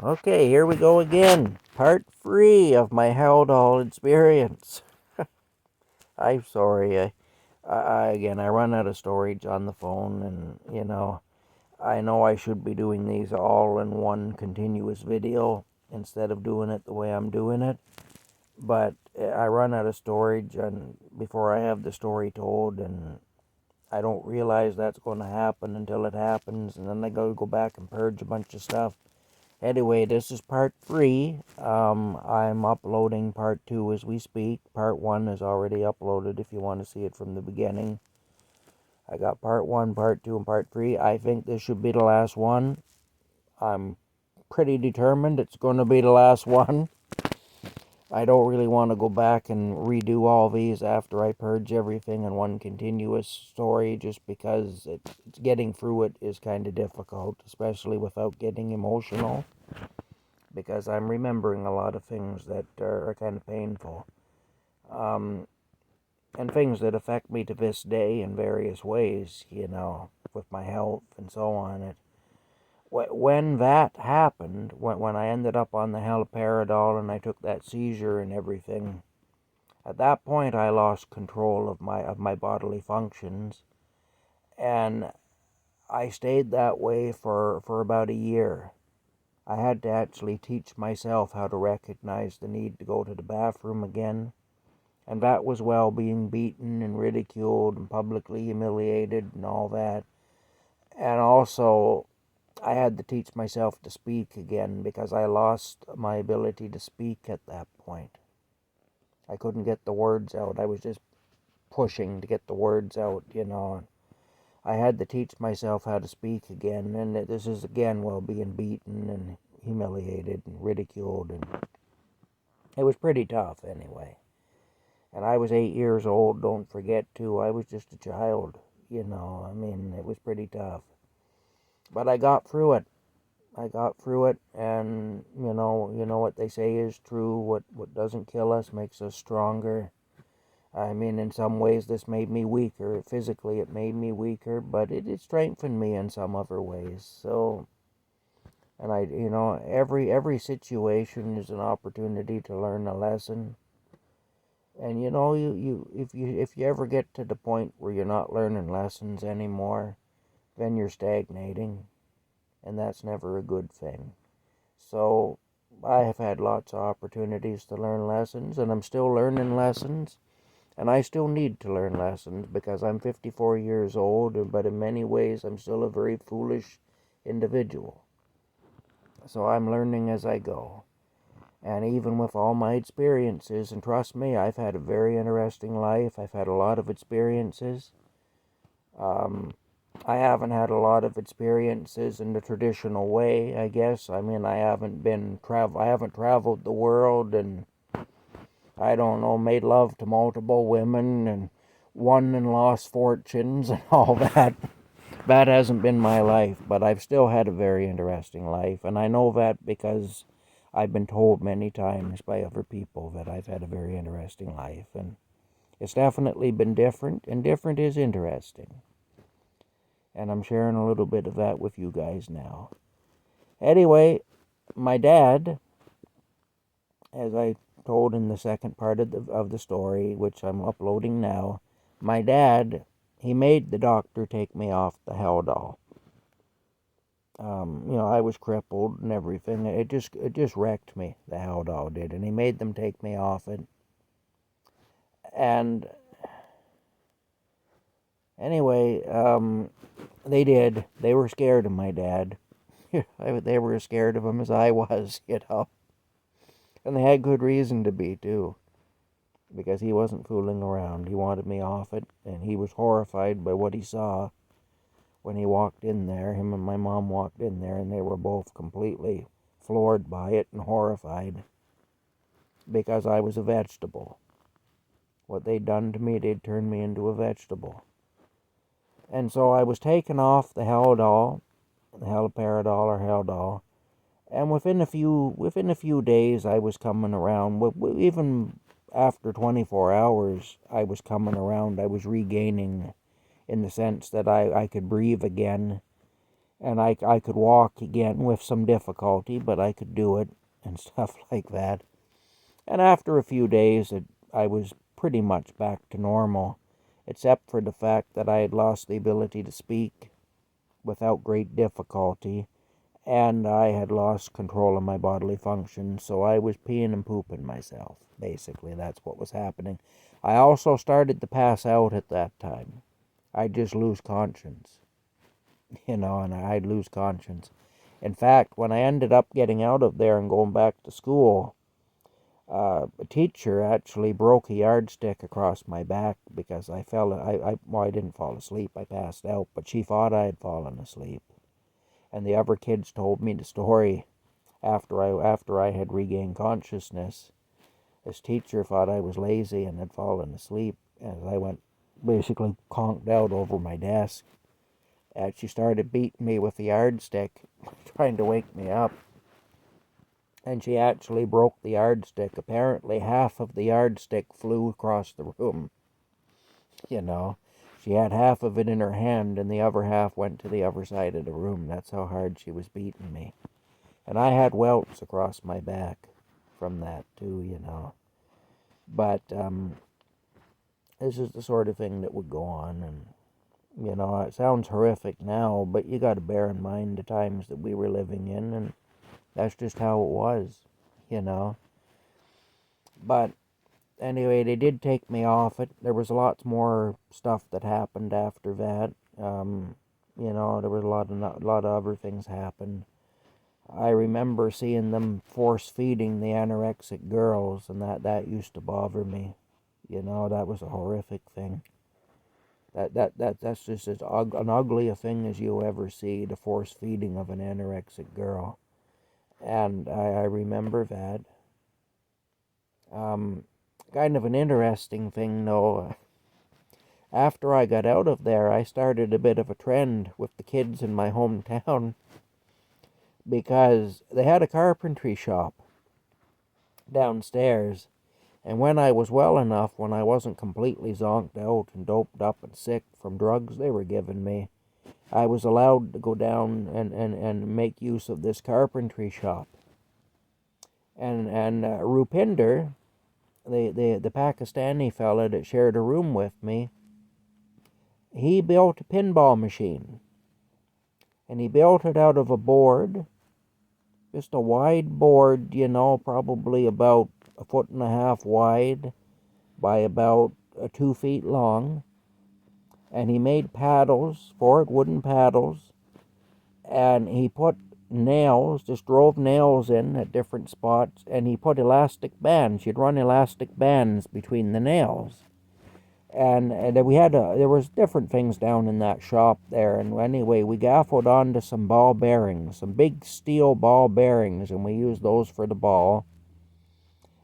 Okay, here we go again. Part 3 of my Haldol experience. I'm sorry. I run out of storage on the phone, and I know I should be doing these all in one continuous video instead of doing it the way I'm doing it. But I run out of storage, and before I have the story told, and I don't realize that's going to happen until it happens, and then I go back and purge a bunch of stuff. Anyway, this is part 3. I'm uploading part 2 as we speak. Part 1 is already uploaded if you want to see it from the beginning. I got part 1, part 2, and part 3. I think this should be the last one. I'm pretty determined it's going to be the last one. I don't really want to go back and redo all these after I purge everything in one continuous story, just because it's getting through it is kind of difficult, especially without getting emotional, because I'm remembering a lot of things that are kind of painful, and things that affect me to this day in various ways, with my health and so on. When that happened, when I ended up on the haloperidol and I took that seizure and everything, at that point I lost control of my bodily functions, and I stayed that way for about a year. I had to actually teach myself how to recognize the need to go to the bathroom again, and that was while being beaten and ridiculed and publicly humiliated and all that. And also, I had to teach myself to speak again, because I lost my ability to speak at that point. I couldn't get the words out. I was just pushing to get the words out. I had to teach myself how to speak again, and this is again while being beaten and humiliated and ridiculed, and it was pretty tough anyway. And I was 8 years old, don't forget, too. I was just a child, it was pretty tough. But I got through it. And you know what they say is true. What doesn't kill us makes us stronger. I mean, in some ways, this made me weaker. Physically, it made me weaker, but it strengthened me in some other ways. So, and every situation is an opportunity to learn a lesson. And if you ever get to the point where you're not learning lessons anymore, then you're stagnating, and that's never a good thing. So, I have had lots of opportunities to learn lessons, and I'm still learning lessons. And I still need to learn lessons, because I'm 54 years old, but in many ways I'm still a very foolish individual. So I'm learning as I go. And even with all my experiences, and trust me, I've had a very interesting life. I've had a lot of experiences. I haven't had a lot of experiences in the traditional way, I guess. I mean, I haven't traveled the world, and I don't know, made love to multiple women and won and lost fortunes and all that. That hasn't been my life, but I've still had a very interesting life, and I know that because I've been told many times by other people that I've had a very interesting life, and it's definitely been different, and different is interesting. And I'm sharing a little bit of that with you guys now. Anyway, my dad, as I told in the second part of the story, which I'm uploading now, my dad, he made the doctor take me off the Haldol. I was crippled and everything. It just wrecked me. The Haldol did, and he made them take me off it. And anyway, they did. They were scared of my dad. They were as scared of him as I was. And they had good reason to be, too, because he wasn't fooling around. He wanted me off it, and he was horrified by what he saw when he walked in there. Him and my mom walked in there, and they were both completely floored by it and horrified, because I was a vegetable. What they'd done to me, they'd turned me into a vegetable. And so I was taken off the Haldol, the haloperidol or Haldol, and within a few days I was coming around. Even after 24 hours, I was coming around. I was regaining, in the sense that I could breathe again, And I could walk again with some difficulty, but I could do it and stuff like that. And after a few days, I was pretty much back to normal, except for the fact that I had lost the ability to speak without great difficulty, and I had lost control of my bodily functions, so I was peeing and pooping myself. Basically, that's what was happening. I also started to pass out at that time. I'd just lose conscience, and I'd lose conscience. In fact, when I ended up getting out of there and going back to school, a teacher actually broke a yardstick across my back because I fell. Well, I didn't fall asleep. I passed out, but she thought I had fallen asleep. And the other kids told me the story after I had regained consciousness. This teacher thought I was lazy and had fallen asleep as I went basically conked out over my desk. And she started beating me with the yardstick, trying to wake me up. And she actually broke the yardstick. Apparently, half of the yardstick flew across the room. She had half of it in her hand, and the other half went to the other side of the room. That's how hard she was beating me. And I had welts across my back from that, too. But this is the sort of thing that would go on. And, it sounds horrific now, but you got to bear in mind the times that we were living in, and that's just how it was. But anyway, they did take me off it. There was lots more stuff that happened after that. There was a lot of other things happened. I remember seeing them force feeding the anorexic girls, and that used to bother me. That was a horrific thing. That's just an ugly a thing as you ever see, the force feeding of an anorexic girl. And I remember that. Kind of an interesting thing, though. After I got out of there, I started a bit of a trend with the kids in my hometown because they had a carpentry shop downstairs. And when I was well enough, when I wasn't completely zonked out and doped up and sick from drugs they were giving me, I was allowed to go down and make use of this carpentry shop. And Rupinder, the Pakistani fella that shared a room with me, he built a pinball machine. And he built it out of a board, just a wide board, probably about 1.5 feet wide by about 2 feet long. And he made paddles for it, wooden paddles. And he put nails, just drove nails in at different spots, and he put elastic bands. You'd run elastic bands between the nails. And there was different things down in that shop there. And anyway, we gaffled onto some ball bearings, some big steel ball bearings, and we used those for the ball.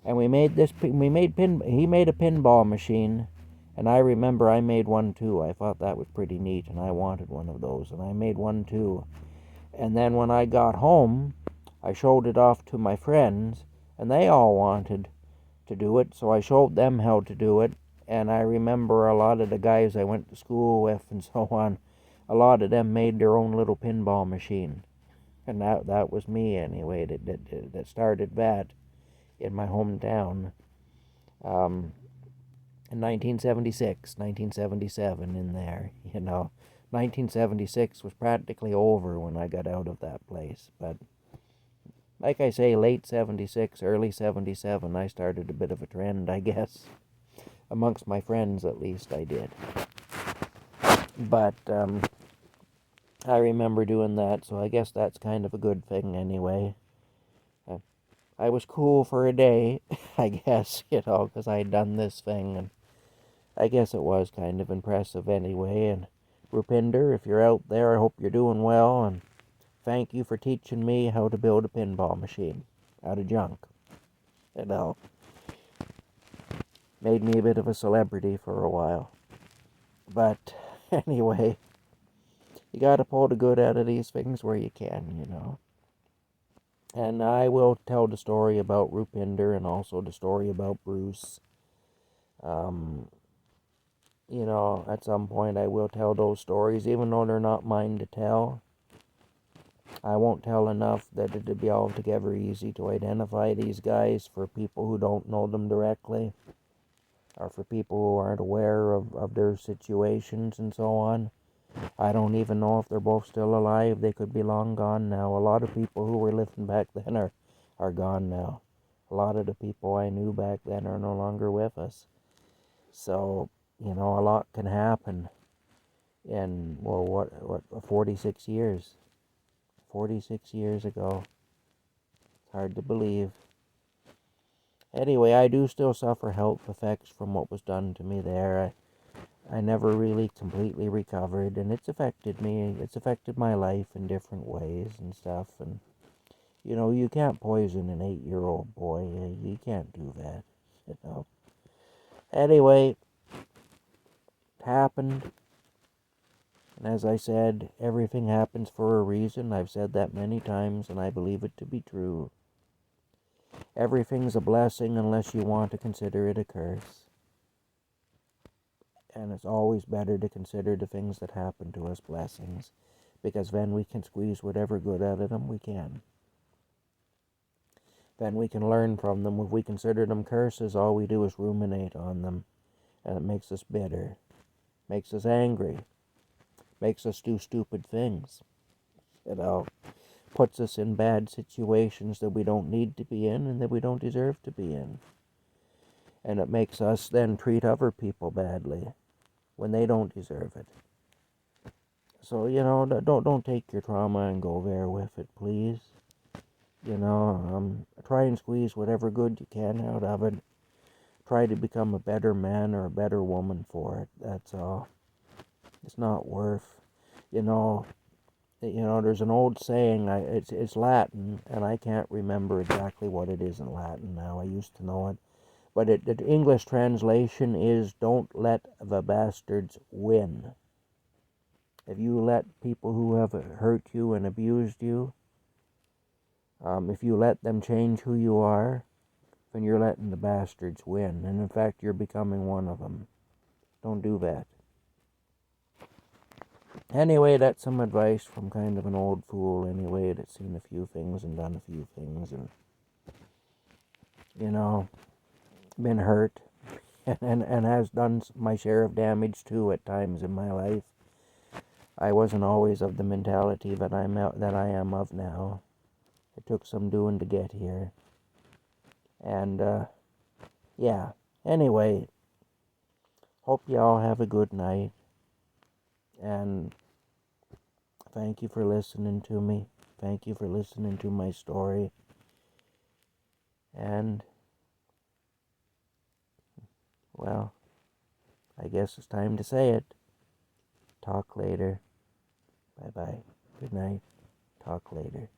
And he made a pinball machine. And I remember I made one too. I thought that was pretty neat, and I wanted one of those, and I made one too. And then when I got home, I showed it off to my friends, and they all wanted to do it, so I showed them how to do it. And I remember a lot of the guys I went to school with and so on, a lot of them made their own little pinball machine. And that was me anyway, that started that in my hometown. In 1976, 1977 in there, 1976 was practically over when I got out of that place. But like I say, late 76, early 77, I started a bit of a trend, I guess. Amongst my friends, at least, I did. But I remember doing that, so I guess that's kind of a good thing anyway. I was cool for a day, I guess, because I had done this thing, and I guess it was kind of impressive anyway. And Rupinder, if you're out there, I hope you're doing well, and thank you for teaching me how to build a pinball machine out of junk. Made me a bit of a celebrity for a while. But anyway, you gotta pull the good out of these things where you can. And I will tell the story about Rupinder and also the story about Bruce. At some point I will tell those stories, even though they're not mine to tell. I won't tell enough that it'd be altogether easy to identify these guys for people who don't know them directly, or for people who aren't aware of their situations and so on. I don't even know if they're both still alive. They could be long gone now. A lot of people who were living back then are gone now. A lot of the people I knew back then are no longer with us. So, a lot can happen in, well, what 46 years. 46 years ago. It's hard to believe. Anyway, I do still suffer health effects from what was done to me there. I never really completely recovered, and it's affected me. It's affected my life in different ways and stuff. And, you can't poison an 8-year-old boy. You can't do that. Anyway, it happened. And as I said, everything happens for a reason. I've said that many times, and I believe it to be true. Everything's a blessing unless you want to consider it a curse. And it's always better to consider the things that happen to us blessings, because then we can squeeze whatever good out of them we can. Then we can learn from them. If we consider them curses, all we do is ruminate on them, and it makes us bitter, makes us angry, makes us do stupid things, puts us in bad situations that we don't need to be in and that we don't deserve to be in. And it makes us then treat other people badly when they don't deserve it. So, don't take your trauma and go there with it, please. Try and squeeze whatever good you can out of it. Try to become a better man or a better woman for it. That's all. It's not worth, there's an old saying, it's Latin, and I can't remember exactly what it is in Latin now. I used to know it. But the English translation is, don't let the bastards win. If you let people who have hurt you and abused you, if you let them change who you are, then you're letting the bastards win. And in fact, you're becoming one of them. Don't do that. Anyway, that's some advice from kind of an old fool anyway, that's seen a few things and done a few things and, been hurt and has done my share of damage too at times in my life. I wasn't always of the mentality that I am of now. It took some doing to get here. And, yeah. Anyway, hope you all have a good night. And thank you for listening to me. Thank you for listening to my story. And, well, I guess it's time to say it. Talk later. Bye-bye. Good night. Talk later.